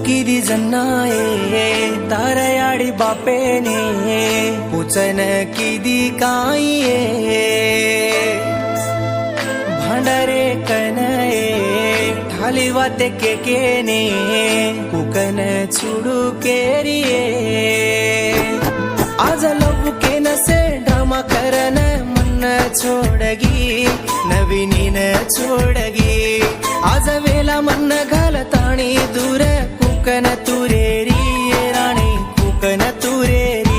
किदी जन्नाये तारयाडी बापेने पुचन किदी काये भांडारे कनये ठाली वाते केकेने कुकन चुडू केरिये आज लव के नसे ड्रामा करन मन छोडगी नवीनीन छोडगी आज वेला मन घालताणी दूर कुकन तुरेरी राणी कुकन तुरेरी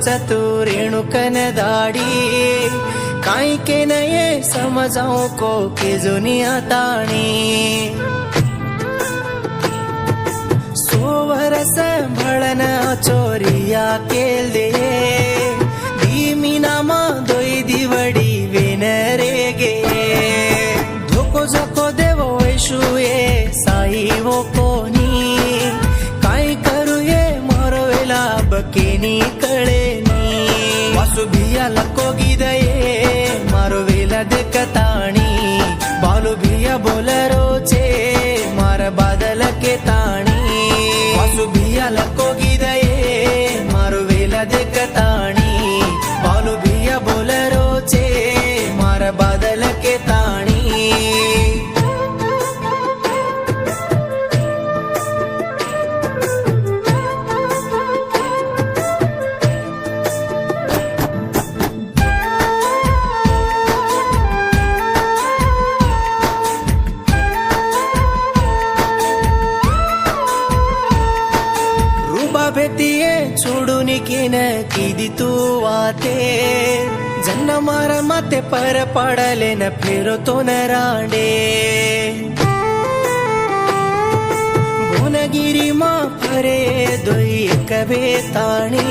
चतुरेणुकन दाडी काई के नये समझाऊं को के जुनिया ताणी सोवरस भळन चोरिया केल दे धीमीना मा दोई दिवडी वेनरे गे धोको जको देवो वैशुये साई वो कोनी काई करू ये मारो वेला बकेनी कळे भिया लको गिदये मारो वेला देखताणी बालू भिया बोलरो चे मार बादल के ताणी वासु भिया लको गिदये मारो वेला देखताणी बालू भिया बोलरो चे मार बादल के ताणी भेटिये छोडून किन किदी तू वाते जन्न मार माते पर पडले न फेरो तो न रांडे भुवनगिरी मा फरे दोई एक बेताणी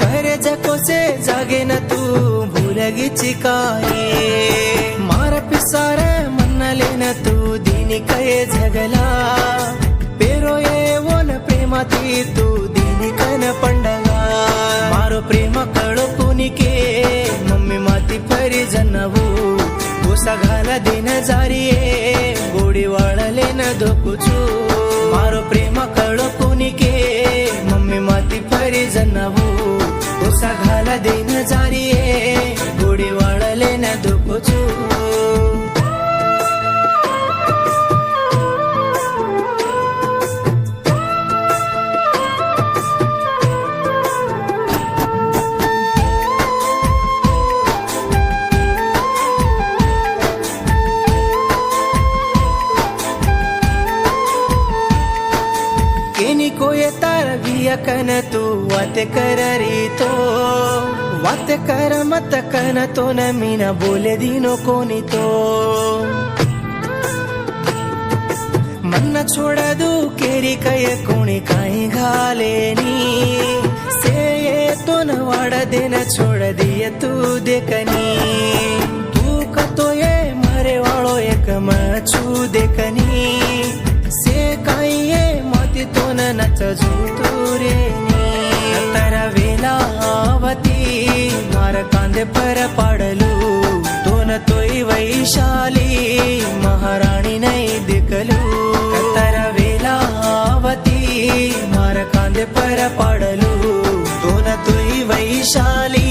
करे जको से जागे न तू भूलगी चिकाये मार पिसार मनले न तू दिनी कये जगला पेरो ये वोन प्रेमाती तू दिनी कन पंडगा मारो प्रेम कळो कुनिके मम्मी माती परी जनवू गोसा घाला दिन जारिये गोडी वाळले न धोकुचू मारो प्रेम कळो कुनिके मम्मी माती परी जनवू गोसा घाला दिन जारिये गोडी वाळले न धोकुचू कोये तार भिया कन तू वात कर री तो वात कर मत कन तो न मीना बोले दिनो कोनी तो मन छोड़दू केरी कय कोणी काई घालेनी से ये तो न वाड़ देन छोड़ दिए तू देखनी तू कतो ये मारे वाळो एक मचू देखनी से काई ये माती तो न नच झूतुरेनी तारा वेला आवती मार कांदे पर पाडलू तो न तोई वैशाली महाराणी नहीं दिकलू तारा वेला आवती मार कांदे पर पाडलू तो न तोई वैशाली